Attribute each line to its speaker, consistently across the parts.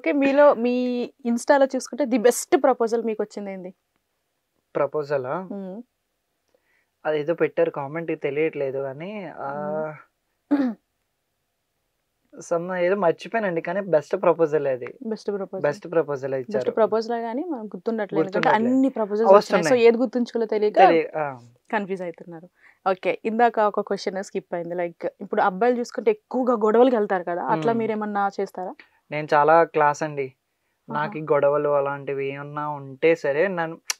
Speaker 1: Okay. మీలో మీ ఇన్‌స్టాలో చూసుకుంటే ది బెస్ట్ ప్రపోజల్ మీకొచ్చిందేంది?
Speaker 2: ప్రపోజలా?
Speaker 1: హ్మ్.
Speaker 2: అదేదో పెట్టారు కామెంట్ తెలియట్లేదు గానీ
Speaker 1: హ్మ్.
Speaker 2: ఏదో మర్చిపోయానండి. కానీ బెస్ట్ ప్రపోజలే అది.
Speaker 1: Best proposal.
Speaker 2: బెస్ట్ ప్రపోజలే
Speaker 1: బెస్ట్
Speaker 2: ఇచ్చారు.
Speaker 1: ప్రపోజలే గాని మనకు గుర్తుండట్లేదు. ఎందుకంటే
Speaker 2: గుర్తుండట్లేదు.
Speaker 1: అన్ని ప్రపోజల్స్ వచ్చినాయి. సో
Speaker 2: వస్తున్నాయి.
Speaker 1: ఏది గుర్తుంచుకోవాలో తెలియక
Speaker 2: ఆ!
Speaker 1: కన్‌ఫ్యూజ్ అయితున్నారు. ఓకే. ఇందాక ఒక క్వెషన్ స్కిప్ అయింది. లైక్ ఇప్పుడు అబ్బాయిలు చూసుకుంటే ఎక్కువగా గొడవలకెళ్తారు కదా! అట్లా
Speaker 2: హ్మ్.
Speaker 1: మీరేమన్నా చేస్తారా?
Speaker 2: నేను చాలా క్లాస్ అండి.
Speaker 1: ఆహా!
Speaker 2: నాకు ఈ గొడవలు అలాంటివి ఏమన్నా ఉంటే సరే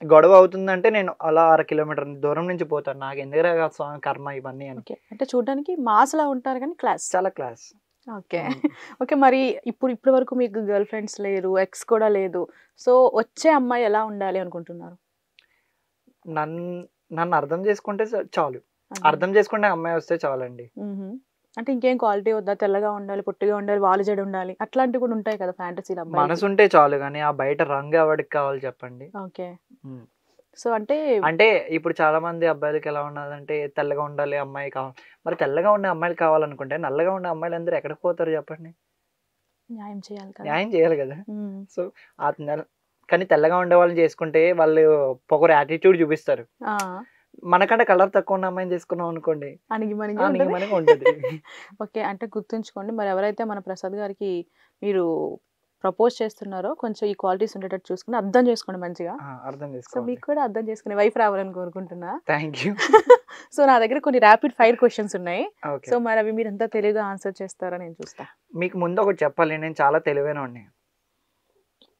Speaker 2: గొడవ అవుతుందంటే నేను అలా 1/2 కిలోమీటర్ దూరం నుంచి పోతాను. నాకెందుకురా స్వామి కర్మ ఇవన్నీ అని.
Speaker 1: ఓకే. అంటే చూడ్డానికి మాస్‌లా ఉంటారు గానీ క్లాస్.
Speaker 2: చాలా క్లాస్.
Speaker 1: ఓకే.
Speaker 2: హ్మ్.
Speaker 1: ఓకే. మరి ఇప్పటి వరకు మీకు గర్ల్ ఫ్రెండ్స్ లేరు. ఎక్స్ కూడా లేదు. సో వచ్చే అమ్మాయి ఎలా ఉండాలి అనుకుంటున్నారు?
Speaker 2: నన్ నన్ను అర్థం చేసుకుంటే చాలు.
Speaker 1: అర్థం
Speaker 2: అర్థం చేసుకునే అమ్మాయి వస్తే చాలండి.
Speaker 1: హుహు. అంటే ఇంకేం క్వాలిటీ వద్దా? తెల్లగా ఉండాలి, పొట్టిగా ఉండాలి, వాలు జడ ఉండాలి. అట్లాంటివి కూడా ఉంటాయి కదా ఫ్యాంటసీలు అబ్బాయిలకి.
Speaker 2: మనసుంటే చాలు గానీ, ఆ బయట రంగు ఎవడికి కావాలి చెప్పండి?
Speaker 1: ఓకే.
Speaker 2: హ్మ్.
Speaker 1: సో అంటే
Speaker 2: అంటే ఇప్పుడు చాలా మంది అబ్బాయిలకి ఎలా ఉన్నదంటే తెల్లగా ఉండాలి అమ్మాయి మరి తెల్లగా ఉండే అమ్మాయిలు కావాలనుకుంటే నల్లగా ఉండే అమ్మాయిలందరూ ఎక్కడికి పోతారు చెప్పండి?
Speaker 1: న్యాయం చేయాలి కదా!
Speaker 2: న్యాయం చేయాలి గదా!
Speaker 1: హ్మ్.
Speaker 2: సో, ఆ కానీ తెల్లగా ఉండే వాళ్ళని చేసుకుంటే వాళ్ళు పొగరు యాటిట్యూడ్ చూపిస్తారు.
Speaker 1: ఆ!
Speaker 2: మనకంటే కలర్ తక్కువ ఉన్న అమ్మాయిని చేసుకున్నాం అనుకోండి,
Speaker 1: అణిగిమణిగి ఉంటది.
Speaker 2: అణిగిమణిగి ఉంటది.
Speaker 1: ఓకే. అంటే గుర్తుంచుకోండి. మరి ఎవరైతే మన ప్రసాద్ గారికి మీరు ప్రపోజ్ చేస్తున్నారో కొంచెం ఈ క్వాలిటీస్ ఉండేటట్టు చూసుకొని అర్థం చేసుకోండి మంచిగా.
Speaker 2: అర్థం
Speaker 1: సో
Speaker 2: చేసుకోవాలి.
Speaker 1: మీకు కూడా అర్థం చేసుకునే వైఫ్ రావాలని కోరుకుంటున్నా.
Speaker 2: Thank you.
Speaker 1: సో నా దగ్గర కొన్ని ర్యాపిడ్ ఫైర్ క్వెషన్స్ ఉన్నాయి.
Speaker 2: ఓకే.
Speaker 1: సో మరి అవి మీరెంత తెలివిగా ఆన్సర్ చేస్తారో నేను చూస్తా.
Speaker 2: మీకు ముందు ఒకటి చెప్పాలి. నేను చాలా తెలివైనోడిని.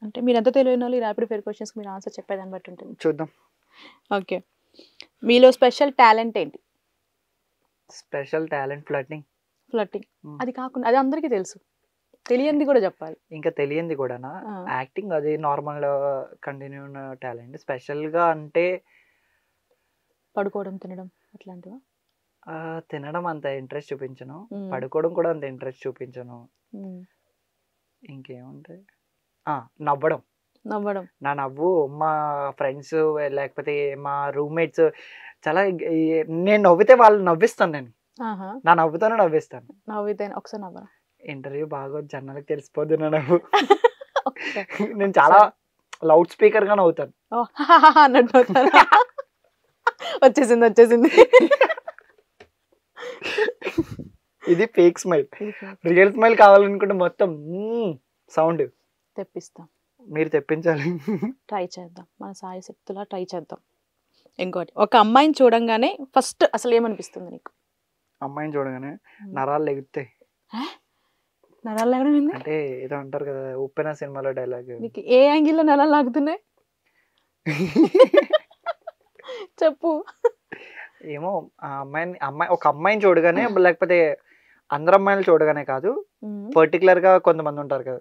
Speaker 1: అంటే మీరెంత తెలివైనోళ్ళు ఈ ర్యాపిడ్ ఫైర్ క్వెషన్స్‌కి మీరు ఆన్సర్ చెప్పేదాన్ని బట్టి ఉంటుంది.
Speaker 2: చూద్దాం.
Speaker 1: ఓకే. మీలో స్పెషల్ టాలెంట్ ఏంటి?
Speaker 2: Special talent flirting.
Speaker 1: ఫ్లర్టింగ్.
Speaker 2: హ్మ్.
Speaker 1: అది కాకుండా అది అందరికీ తెలుసు. తెలియనిది కూడా చెప్పాలి.
Speaker 2: ఇంకా తెలియంది కూడానా?
Speaker 1: ఆ!
Speaker 2: యాక్టింగ్ అది నార్మల్ కంటిన్యూ ఉన్న టాలెంట్. స్పెషల్‌గా అంటే
Speaker 1: పడుకోవడం, తినడం అట్లాంటివా?
Speaker 2: తినడం అంత ఇంట్రెస్ట్ చూపించను.
Speaker 1: హ్మ్.
Speaker 2: పడుకోవడం కూడా అంత ఇంట్రెస్ట్ చూపించను.
Speaker 1: హ్మ్.
Speaker 2: ఇంకేముంటాయి? నవ్వడం.
Speaker 1: నవ్వడం.
Speaker 2: నా నవ్వు మా ఫ్రెండ్స్ లేకపోతే మా రూమ్‌మేట్స్ చాలా నేను నవ్వితే వాళ్ళని నవ్విస్తాను నేను.
Speaker 1: ఆహా!
Speaker 2: నా నవ్వుతోనే నవ్విస్తాను.
Speaker 1: నవ్వితే ఒకసారి నవ్వరా?
Speaker 2: ఇంటర్వ్యూ బాగా జనాలకి తెలిసిపోద్ది నా నవ్వు.
Speaker 1: ఓకే.
Speaker 2: నేను చాలా లౌడ్ స్పీకర్‌గా నవ్వుతాను.
Speaker 1: ఓహ్! అన్నట్టు నవ్వుతారా? వచ్చేసింది.
Speaker 2: ఇది ఫేక్ స్మైల్.
Speaker 1: ఇది ఫేక్.
Speaker 2: రియల్ స్మైల్ కావాలనుకుంటే మొత్తం సౌండ్
Speaker 1: తెప్పిస్తాం.
Speaker 2: మీరు తెప్పించాలి.
Speaker 1: ట్రై చేద్దాం. మన సాయశక్తులా ట్రై చేద్దాం. ఇంకోటి ఒక అమ్మాయిని చూడంగానే ఫస్ట్ అసలు ఏమనిపిస్తుంది నీకు?
Speaker 2: అమ్మాయిని చూడగానే నరాలు లెగుతాయి.
Speaker 1: నరాలు లాగడం ఏంది?
Speaker 2: అంటే ఏదో అంటారు కదా! 'ఉప్పెన' సినిమాలో డైలాగ్.
Speaker 1: నీకు ఏ యాంగిల్‌లో నరాలు లాగుతున్నాయి? చెప్పు.
Speaker 2: ఏమో ఒక అమ్మాయిని చూడగానే లేకపోతే అందరు అమ్మాయిలు చూడగానే కాదు. పర్టిక్యులర్‌గా కొంతమంది ఉంటారు కదా!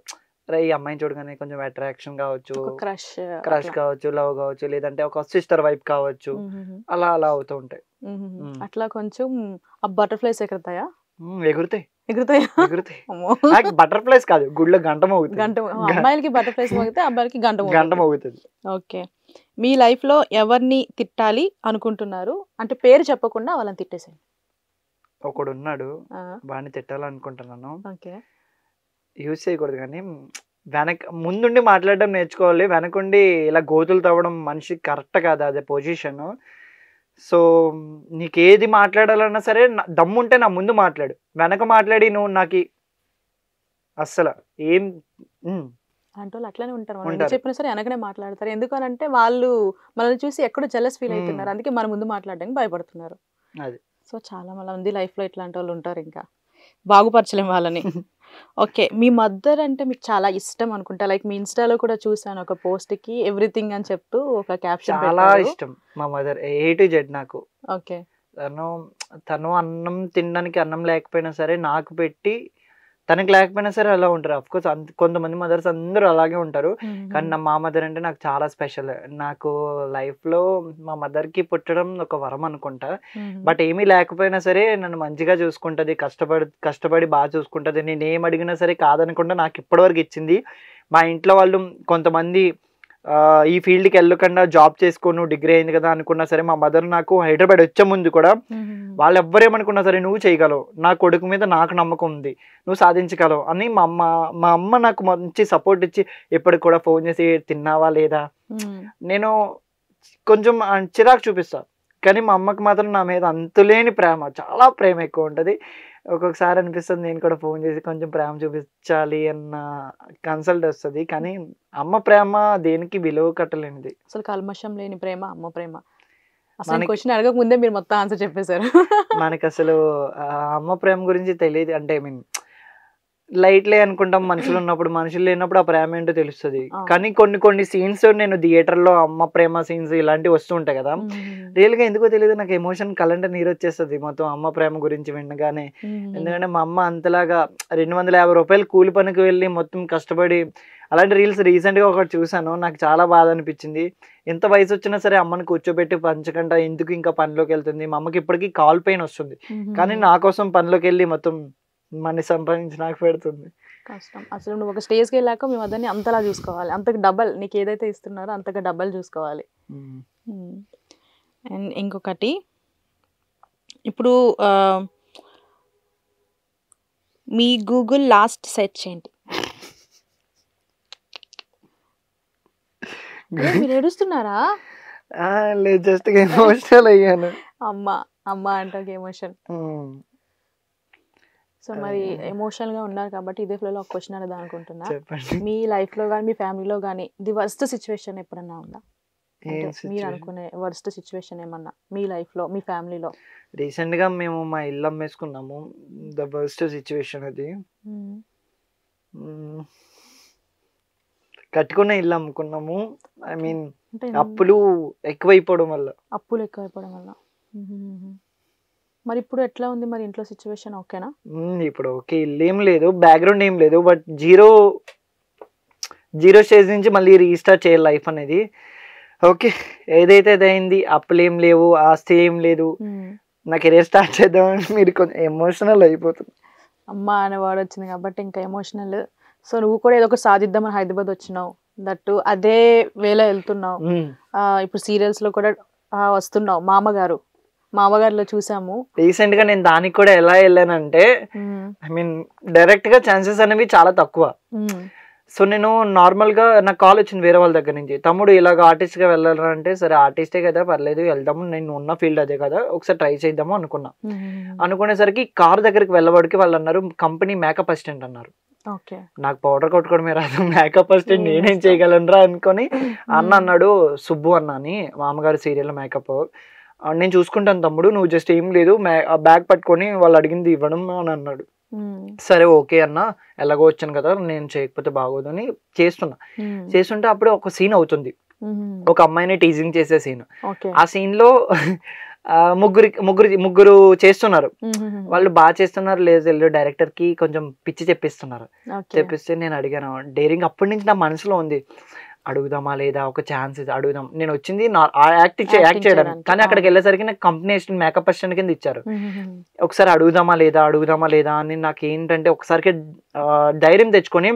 Speaker 2: అరే! ఈ అమ్మాయిని చూడగానే కొంచెం అట్రాక్షన్ కావచ్చు,
Speaker 1: ఒక క్రష్
Speaker 2: క్రష్ కావచ్చు, లవ్ కావచ్చు, లేదంటే ఒక సిస్టర్ వైబ్ కావచ్చు. అలా అవుతూ ఉంటాయి.
Speaker 1: అట్లా కొంచెం ఆ బటర్‌ఫ్లైస్ ఎగురుతాయా?
Speaker 2: ఎగురుతాయి.
Speaker 1: ఎగురుతాయా?
Speaker 2: ఎగురుతాయి.
Speaker 1: అమ్మో!
Speaker 2: నాకు బటర్‌ఫ్లైస్ కాదు. గుడిలో గంట మోగుతది.
Speaker 1: గంట అమ్మాయిలకి బటర్‌ఫ్లైస్ మోగితే అబ్బాయిలకి గంట
Speaker 2: గంట
Speaker 1: మోగుతది.
Speaker 2: మోగుతది.
Speaker 1: ఓకే. మీ లైఫ్‌లో ఎవరిని తిట్టాలి అనుకుంటున్నారు? అంటే పేరు చెప్పకుండా వాళ్ళని తిట్టేసేయండి.
Speaker 2: ఒకడున్నాడు.
Speaker 1: ఆ!
Speaker 2: వాడిని తిట్టాలనుకుంటున్నాను.
Speaker 1: ఓకే.
Speaker 2: యూజ్ చేయకూడదు గానీ ముందుండి మాట్లాడడం నేర్చుకోవాలి. వెనకుండి ఇలా గోతులు తవ్వడం మనిషికి కరెక్ట్ కాదు అదే పొజిషను. సో, నీకేది మాట్లాడాలన్నా సరే దమ్ముంటే నా ముందు మాట్లాడు. వెనక మాట్లాడి నువ్వు అస్సల ఏం
Speaker 1: అలాంటోళ్ళు అట్లనే ఉంటారు. మనం ఎన్ని చెప్పినా సరే వెనకనే మాట్లాడతారు. ఎందుకనంటే వాళ్ళు మనల్ని చూసి ఎక్కడో జెలస్ ఫీల్ అవుతున్నారు. అందుకే మన ముందు మాట్లాడడానికి భయపడుతున్నారు.
Speaker 2: అది.
Speaker 1: సో చాలా మంది లైఫ్‌లో ఇట్లాంటోళ్ళు ఉంటారు ఇంకా. బాగుపరచలేం వాళ్ళని. ఓకే. మీ మదర్ అంటే మీకు చాలా ఇష్టం అనుకుంటా. లైక్ మీ ఇన్‌స్టాలో కూడా చూసాను ఒక పోస్ట్‌కి ఎవ్రీథింగ్ అని చెప్తూ ఒక క్యాప్షన్ పెట్టారు.
Speaker 2: చాలా ఇష్టం మా మదర్. ఏ టు జెడ్ నాకు.
Speaker 1: ఓకే.
Speaker 2: తను అన్నం తినడానికి అన్నం లేకపోయినా సరే నాకు పెట్టి తనకి లేకపోయినా సరే అలా ఉంటారు. అఫ్‌కోర్స్ కొంతమంది మదర్స్ అందరూ అలాగే ఉంటారు. కానీ మా మదర్ అంటే నాకు చాలా స్పెషల్. నాకు లైఫ్‌లో మా మదర్‌కి పుట్టడం ఒక వరం అనుకుంటా. బట్ ఏమీ లేకపోయినా సరే నన్ను మంచిగా చూసుకుంటది. కష్టపడి బాగా చూసుకుంటది. నేనేం అడిగినా సరే కాదనకుండా నాకు ఇప్పటివరకు ఇచ్చింది. మా ఇంట్లో వాళ్ళు కొంతమంది ఈ ఫీల్డ్కి వెళ్ళకుండా జాబ్ చేసుకో, నువ్వు డిగ్రీ అయింది కదా అనుకున్నా సరే, మా మదర్ నాకు హైదరాబాద్ వచ్చే ముందు కూడా వాళ్ళు ఎవ్వరేమనుకున్నా సరే నువ్వు చేయగలవు, నా కొడుకు మీద నాకు నమ్మకం ఉంది, నువ్వు సాధించగలవు అని మా అమ్మ నాకు మంచి సపోర్ట్ ఇచ్చి ఇప్పటికి కూడా ఫోన్ చేసి తిన్నావా లేదా. నేను కొంచెం చిరాకు చూపిస్తా, కానీ మా అమ్మకి మాత్రం నా మీద అంతులేని ప్రేమ, చాలా ప్రేమ ఎక్కువ ఉంటుంది. ఒక్కొక్కసారి అనిపిస్తుంది నేను కూడా ఫోన్ చేసి కొంచెం ప్రేమ చూపించాలి అన్న కన్సల్ట్ వస్తుంది, కానీ అమ్మ ప్రేమ దేనికి విలువ కట్టలేనిది.
Speaker 1: అసలు కల్మషం లేని ప్రేమ అమ్మ ప్రేమ. అసలు క్వశ్చన్ అడగక ముందే మీరు మొత్తం ఆన్సర్ చెప్పేశారు.
Speaker 2: మనకి అసలు అమ్మ ప్రేమ గురించి తెలియదు, అంటే ఐ మీన్ లైట్లే అనుకుంటాం మనుషులు ఉన్నప్పుడు, మనుషులు లేనప్పుడు ఆ ప్రేమ ఏంటో తెలుస్తుంది. కానీ కొన్ని సీన్స్ నేను థియేటర్లో అమ్మ ప్రేమ సీన్స్ ఇలాంటివి వస్తూ ఉంటాయి కదా, రియల్గా ఎందుకో తెలియదు నాకు ఎమోషన్ కళ్ళంటే నీరు వచ్చేస్తుంది మొత్తం అమ్మ ప్రేమ గురించి వినగానే. ఎందుకంటే మా అమ్మ అంతలాగా 250 రూపాయలు కూలి పనికి వెళ్ళి మొత్తం కష్టపడి, అలాంటి రీల్స్ రీసెంట్గా ఒకటి చూసాను, నాకు చాలా బాధ అనిపించింది. ఎంత వయసు వచ్చినా సరే అమ్మని కూర్చోబెట్టి పంచకుండా ఎందుకు ఇంకా పనిలోకి వెళ్తుంది. మా అమ్మకి ఇప్పటికీ కాల్ పెయిన్ వస్తుంది, కానీ నా కోసం పనిలోకి వెళ్ళి మొత్తం మనీ సంపాదించి నాకు పెడుతుంది.
Speaker 1: కష్టం. అసలు నువ్వు ఒక స్టేజ్కి వెళ్ళాక మీ మదర్ని అంతలా చూసుకోవాలి, అంతకు డబల్ నీకు ఏదైతే ఇస్తున్నారో అంతగా డబల్ చూసుకోవాలి. అండ్ ఇంకొకటి, ఇప్పుడు మీ గూగుల్ లాస్ట్ సెర్చ్ ఏంటి? మీరు ఏడుస్తున్నారా?
Speaker 2: లేదు, జస్ట్ ఎమోషనల్ అయ్యాను.
Speaker 1: అమ్మ అమ్మ అంటే ఎమోషన్. సో మరి ఎమోషనల్ గా ఉన్నారు కాబట్టి ఇదే ఫ్లోలో ఒక క్వశ్చన్ అడగదాం అనుకుంటున్నా. మీ లైఫ్ లో కానీ మీ ఫ్యామిలీలో కానీ ది వర్స్ట్ సిచ్యువేషన్ ఎప్పుడన్నా ఉందా? మీరు అనుకునే వర్స్ట్ సిచ్యువేషన్ ఏమన్నా మీ లైఫ్ లో మీ ఫ్యామిలీలో?
Speaker 2: రీసెంట్ గా మేము మా ఇల్లు అమ్మేసుకున్నాము, ద వర్స్ట్ సిచ్యువేషన్ అది. కట్టుకున్న ఇల్లు అమ్ముకున్నాము, ఐ మీన్ అప్పులు ఎక్కువైపోవడం వల్ల.
Speaker 1: మరి ఇప్పుడు ఎట్లా ఉంది మరి ఇంట్లో సిచ్యువేషన్? ఓకేనా
Speaker 2: ఇప్పుడు? ఓకే, ఇల్లు ఏం లేదు, బ్యాక్గ్రౌండ్ ఏం లేదు, బట్ జీరో స్టేజ్ నుంచి మళ్ళీ రీస్టార్ట్ చేయాలి లైఫ్ అనేది. ఓకే, ఏదైతే అదైంది, అప్పులు ఏం లేవు, ఆస్తి ఏం లేదు, నా కెరీర్ స్టార్ట్ చేద్దామని మీరు కొంచెం ఎమోషనల్ అయిపోతుంది.
Speaker 1: అమ్మ అనే వర్డ్ వచ్చింది కాబట్టి ఇంకా ఎమోషనల్. సో నువ్వు కూడా ఏదో ఒకటి సాధిద్దామని హైదరాబాద్ వచ్చినావు, దట్టు అదే వేలో వెళ్తున్నావు. ఇప్పుడు సీరియల్స్ లో కూడా వస్తున్నావు. మామగారిలో చూసాము
Speaker 2: రీసెంట్ గా. నేను దానికి కూడా ఎలా వెళ్ళానంటే, ఐ మీన్ డైరెక్ట్ గా ఛాన్సెస్ అనేవి చాలా తక్కువ. సో నేను నార్మల్ గా నాకు కాల్ వచ్చింది వేరే వాళ్ళ దగ్గర నుంచి, తమ్ముడు ఇలాగ ఆర్టిస్ట్ గా వెళ్ళాలంటే, సరే ఆర్టిస్టే కదా పర్లేదు వెళ్దాము, నేను ఉన్న ఫీల్డ్ అదే కదా ఒకసారి ట్రై చేద్దాము అనుకున్నా. అనుకునేసరికి కార్ దగ్గరికి వెళ్ళబడికి వాళ్ళు అన్నారు కంపెనీ మేకప్ అసిస్టెంట్ అన్నారు. నాకు పౌడర్ కొట్టుకోవడమే రాదు, మేకప్ అసిస్టెంట్ నేనేం చేయగలనురా అనుకొని అన్న అన్నాడు, సుబ్బు అన్న అని మామగారు సీరియల్ మేకప్, నేను చూసుకుంటాను తమ్ముడు, నువ్వు జస్ట్ ఏం లేదు బ్యాగ్ పట్టుకొని వాళ్ళు అడిగింది ఇవ్వడం అని అన్నాడు. సరే ఓకే అన్న, ఎలాగో వచ్చాను కదా నేను చేయకపోతే బాగోదు అని చేస్తుంటే అప్పుడే ఒక సీన్ అవుతుంది, ఒక అమ్మాయిని టీజింగ్ చేసే సీన్. ఆ సీన్ లో ముగ్గురు చేస్తున్నారు, వాళ్ళు బాగా చేస్తున్నారు లేదు డైరెక్టర్ కి కొంచెం పిచ్చి చెప్పిస్తే నేను అడిగాను డేరింగ్. అప్పటి నుంచి నా మనసులో ఉంది, అడుగుదామా లేదా, ఒక ఛాన్స్ అడుగుదాం. నేను వచ్చింది యాక్ట్ చేయడం, కానీ అక్కడికి వెళ్ళేసరికి నాకు కంపెనీ మేకప్ అసిస్టెంట్ కింద ఇచ్చారు. ఒకసారి అడుగుదామా లేదా అని నాకు ఏంటంటే ఒకసారికి ధైర్యం తెచ్చుకొని,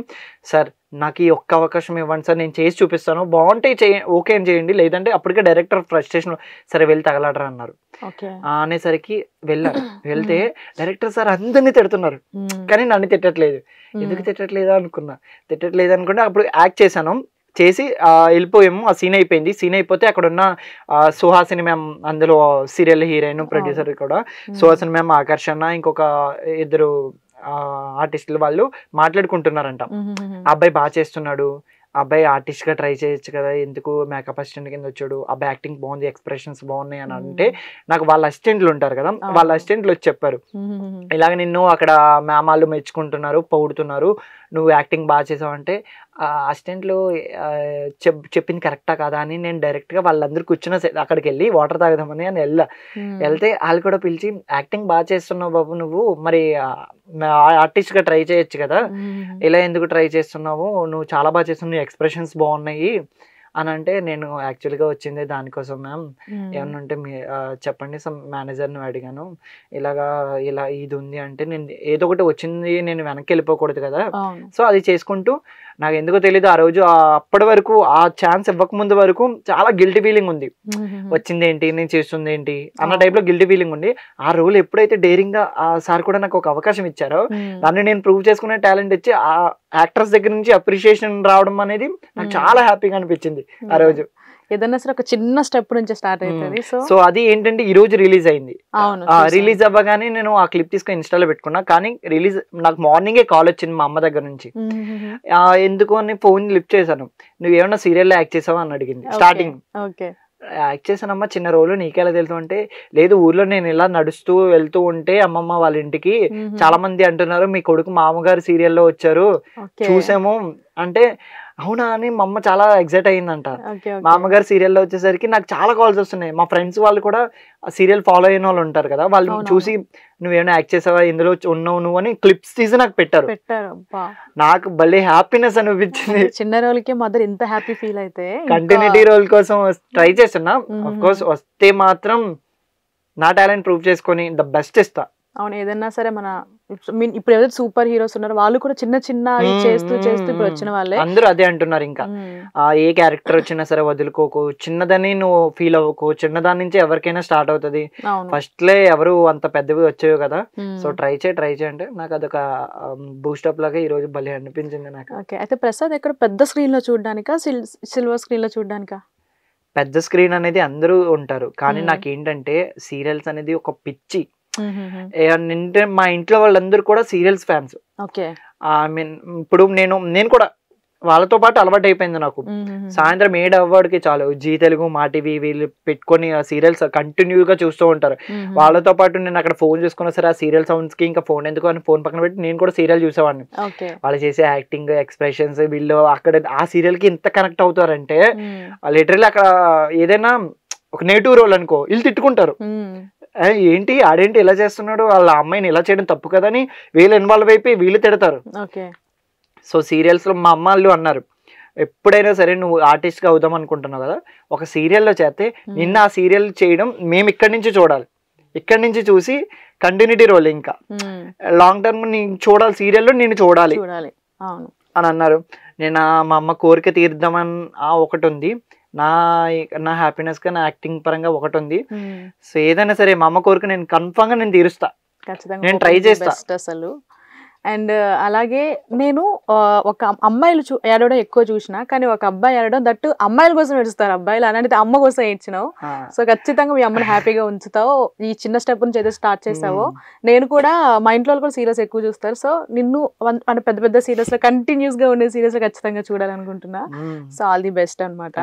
Speaker 2: సార్ నాకు ఈ ఒక్క అవకాశం ఇవ్వండి సార్, నేను చేసి చూపిస్తాను, బాగుంటే ఓకే అని చేయండి, లేదంటే అప్పటికే డైరెక్టర్ ఫ్రస్ట్రేషన్ సరే వెళ్ళి తగలడరా అన్నారు. అనేసరికి వెళ్తే డైరెక్టర్ సార్ అందరినీ తిడుతున్నారు, కానీ నన్ను తిట్టట్లేదు. ఎందుకు తిట్టట్లేదా అనుకున్నా. అప్పుడు యాక్ట్ చేసి వెళ్ళిపోయాము. ఆ సీన్ అయిపోయింది. సీన్ అయిపోతే అక్కడ ఉన్న సుహాసిని మ్యామ్, అందులో సీరియల్ హీరోయిన్ ప్రొడ్యూసర్ కూడా సుహాసిని మ్యామ్, ఆకర్షణ, ఇంకొక ఇద్దరు ఆర్టిస్టులు వాళ్ళు మాట్లాడుకుంటున్నారంట. అబ్బాయి బాగా చేస్తున్నాడు, అబ్బాయి ఆర్టిస్ట్ గా ట్రై చేయొచ్చు కదా, ఎందుకు మేకప్ అసిస్టెంట్ కింద వచ్చాడు, అబ్బాయి యాక్టింగ్ బాగుంది, ఎక్స్ప్రెషన్స్ బాగున్నాయి అని అంటే, నాకు వాళ్ళ అసిస్టెంట్లు ఉంటారు కదా, వాళ్ళ అసిస్టెంట్లు వచ్చి చెప్పారు, ఇలాగ నిన్ను అక్కడ మ్యామ్ వాళ్ళు మెచ్చుకుంటున్నారు, పొగుడుతున్నారు, నువ్వు యాక్టింగ్ బాగా చేసావు అంటే, అసిస్టెంట్లు చెప్పింది కరెక్టా కాదా అని నేను డైరెక్ట్ గా వాళ్ళందరూ కూర్చున్న అక్కడికి వెళ్ళి వాటర్ తాగదామని అని వెళ్తే వాళ్ళు కూడా పిలిచి, యాక్టింగ్ బాగా చేస్తున్నావు బాబు, నువ్వు మరి ఆర్టిస్ట్ గా ట్రై చేయొచ్చు కదా, ఇలా ఎందుకు ట్రై చేస్తున్నావు, నువ్వు చాలా బాగా చేస్తున్నావు, ఎక్స్ప్రెషన్స్ బాగున్నాయి అని అంటే, నేను యాక్చువల్గా వచ్చింది దానికోసం మ్యామ్, ఏమన్నా ఉంటే చెప్పండి. మేనేజర్ని అడిగాను, ఇలా ఇది ఉంది అంటే, నేను ఏదో ఒకటి వచ్చింది నేను వెనక్కి వెళ్ళిపోకూడదు కదా, సో అది చేసుకుంటూ నాకు ఎందుకో తెలీదు ఆ రోజు అప్పటి వరకు ఆ ఛాన్స్ ఇవ్వక ముందు వరకు చాలా గిల్టీ ఫీలింగ్ ఉంది. వచ్చింది ఏంటి, నేను చేస్తుంది ఏంటి అన్న టైప్ లో గిల్టీ ఫీలింగ్ ఉంది. ఆ రోల్ ఎప్పుడైతే డేరింగ్ గా ఆ సార్ కూడా నాకు ఒక అవకాశం ఇచ్చారో దాన్ని నేను ప్రూవ్ చేసుకునే టాలెంట్ ఇచ్చి ఆ యాక్టర్స్ దగ్గర నుంచి అప్రిషియేషన్ రావడం అనేది నాకు చాలా హ్యాపీగా అనిపించింది ఆ రోజు.
Speaker 1: ఏదన్నా సరే ఒక చిన్న స్టెప్ నుంచి స్టార్ట్ అవుతుంది.
Speaker 2: సో అది ఏంటంటే ఈ రోజు రిలీజ్ అయింది. రిలీజ్ అవ్వగానే నేను ఆ క్లిప్ తీసుకొని ఇన్స్టాలో పెట్టుకున్నా. కానీ రిలీజ్ నాకు మార్నింగే కాల్ వచ్చింది మా అమ్మ దగ్గర నుంచి. ఎందుకు అని ఫోన్ లిఫ్ట్ చేశాను. నువ్వు ఏమన్నా సీరియల్లో యాక్ట్ చేసావా అని అడిగింది. స్టార్టింగ్ యాక్ట్ చేశానమ్మా, చిన్న రోలు, నీకెలా తెలుసు అంటే, లేదు ఊర్లో నేను ఇలా నడుస్తూ వెళ్తూ ఉంటే అమ్మమ్మ వాళ్ళ ఇంటికి చాలా మంది అంటున్నారు మీ కొడుకు మామగారు సీరియల్లో వచ్చారు చూసాము అంటే, అవునా అని మా అమ్మ చాలా ఎక్సైట్ అయ్యిందంట. మా అమ్మగారు సీరియల్లో వచ్చేసరికి నాకు చాలా కాల్స్ వస్తున్నాయి. మా ఫ్రెండ్స్ వాళ్ళు కూడా సీరియల్ ఫాలో అయిన వాళ్ళు ఉంటారు కదా, వాళ్ళు చూసి నువ్వేమైనా యాక్ట్ చేసావా, ఇందులో ఉన్నావు నువ్వు అని క్లిప్స్ తీసి నాకు పెట్టారు. నాకు భలే హ్యాపీనెస్ అనిపించింది.
Speaker 1: చిన్న రోల్కే మదర్ ఇంత హ్యాపీ ఫీల్ అయితే
Speaker 2: కంటిన్యూటీ రోల్ కోసం ట్రై చేస్తున్నా. ఆఫ్ కోర్స్ వస్తే మాత్రం నా టాలెంట్ ప్రూవ్ చేసుకొని ద బెస్ట్ ఇస్తా.
Speaker 1: అవును, ఏదన్నా సరే మన ఇప్పుడు ఏదైతే సూపర్ హీరోస్ ఉన్నారు వాళ్ళు కూడా చిన్న చిన్న చేస్తూ చేస్తూ ఇప్పుడు వచ్చిన వాళ్ళే
Speaker 2: అందరూ అదే అంటున్నారు. ఇంకా ఏ క్యారెక్టర్ వచ్చినా సరే వదులుకోకు, చిన్నదని నువ్వు ఫీల్ అవ్వకు, చిన్నదాని నుంచి ఎవరికైనా స్టార్ట్ అవుతుంది. ఫస్ట్ లే ఎవరు అంత పెద్దవి వచ్చేవి కదా, సో ట్రై చేయి అంటే నాకు అదొక బూస్టప్ లాగా ఈ రోజు భలే అనిపించింది నాకు.
Speaker 1: ఓకే, అయితే ప్రసాద్ ఎక్కడ పెద్ద స్క్రీన్ లో చూడడానికా సిల్వర్ స్క్రీన్ లో చూడడానికా?
Speaker 2: పెద్ద స్క్రీన్ అనేది అందరూ ఉంటారు, కానీ నాకేంటంటే సీరియల్స్ అనేది ఒక పిచ్చి. మా ఇంట్లో వాళ్ళందరూ కూడా సీరియల్స్ ఫ్యాన్స్. ఐ మీన్ ఇప్పుడు నేను కూడా వాళ్ళతో పాటు అలవాటు అయిపోయింది నాకు. సాయంత్రం 7 అవ్వడికి చాలు జీ తెలుగు, మా టీవీ వీళ్ళు పెట్టుకొని ఆ సీరియల్స్ కంటిన్యూగా చూస్తూ ఉంటారు. వాళ్ళతో పాటు నేను అక్కడ ఫోన్ చూసుకున్నా సరే ఆ సీరియల్ సౌండ్స్ కి ఇంకా ఫోన్ ఎందుకు అని ఫోన్ పక్కన పెట్టి నేను కూడా సీరియల్ చూసేవాడిని. వాళ్ళు చేసే యాక్టింగ్, ఎక్స్ప్రెషన్స్, వీళ్ళు అక్కడ ఆ సీరియల్ కి ఎంత కనెక్ట్ అవుతారంటే లిటరల్లీ అక్కడ ఏదైనా ఒక నెగిటివ్ రోల్ అనుకో వీళ్ళు తిట్టుకుంటారు, ఏంటి ఆడేంటి ఇలా చేస్తున్నాడు, వాళ్ళ అమ్మాయిని ఇలా చేయడం తప్పు కదా అని వీళ్ళు ఇన్వాల్వ్ అయిపోయి వీళ్ళు తిడతారు. సో సీరియల్స్ లో మా అమ్మ వాళ్ళు అన్నారు, ఎప్పుడైనా సరే నువ్వు ఆర్టిస్ట్ గా అవుదాం అనుకుంటున్నావు కదా, ఒక సీరియల్లో చేస్తే నిన్న ఆ సీరియల్ చేయడం మేము ఇక్కడి నుంచి చూడాలి, ఇక్కడి నుంచి చూసి కంటిన్యూటీ రోల్ ఇంకా లాంగ్ టర్మ్ నేను చూడాలి, సీరియల్లో నేను చూడాలి అని అన్నారు. నేను మా అమ్మ కోరిక తీర్దామని ఒకటి ఉంది, నా హ్యాపీనెస్ గా నా యాక్టింగ్ పరంగా ఒకటి ఉంది. సో ఏదైనా సరే మా అమ్మ కోరిక నేను కన్ఫర్మ్ గా నేను తీరుస్తా, నేను ట్రై చేస్తా అసలు.
Speaker 1: అండ్ అలాగే నేను ఒక అమ్మాయిలు ఏడవడం ఎక్కువ చూసినా, కానీ ఒక అబ్బాయి ఏడవడం దట్టు అమ్మాయిల కోసం ఏడుస్తారు అబ్బాయిలు, అలాంటిది అమ్మ కోసం ఏడ్చినావు. సో ఖచ్చితంగా మీ అమ్మని హ్యాపీగా ఉంచుతావు. ఈ చిన్న స్టెప్ నుంచి ఏదో స్టార్ట్ చేసావో, నేను కూడా మా ఇంట్లో కూడా సీరియల్స్ ఎక్కువ చూస్తారు. సో నిన్ను పెద్ద పెద్ద సీరియల్స్ లో కంటిన్యూస్ గా ఉండే సీరియల్స్ ఖచ్చితంగా చూడాలనుకుంటున్నా. సో ఆల్ ది బెస్ట్ అన్నమాట.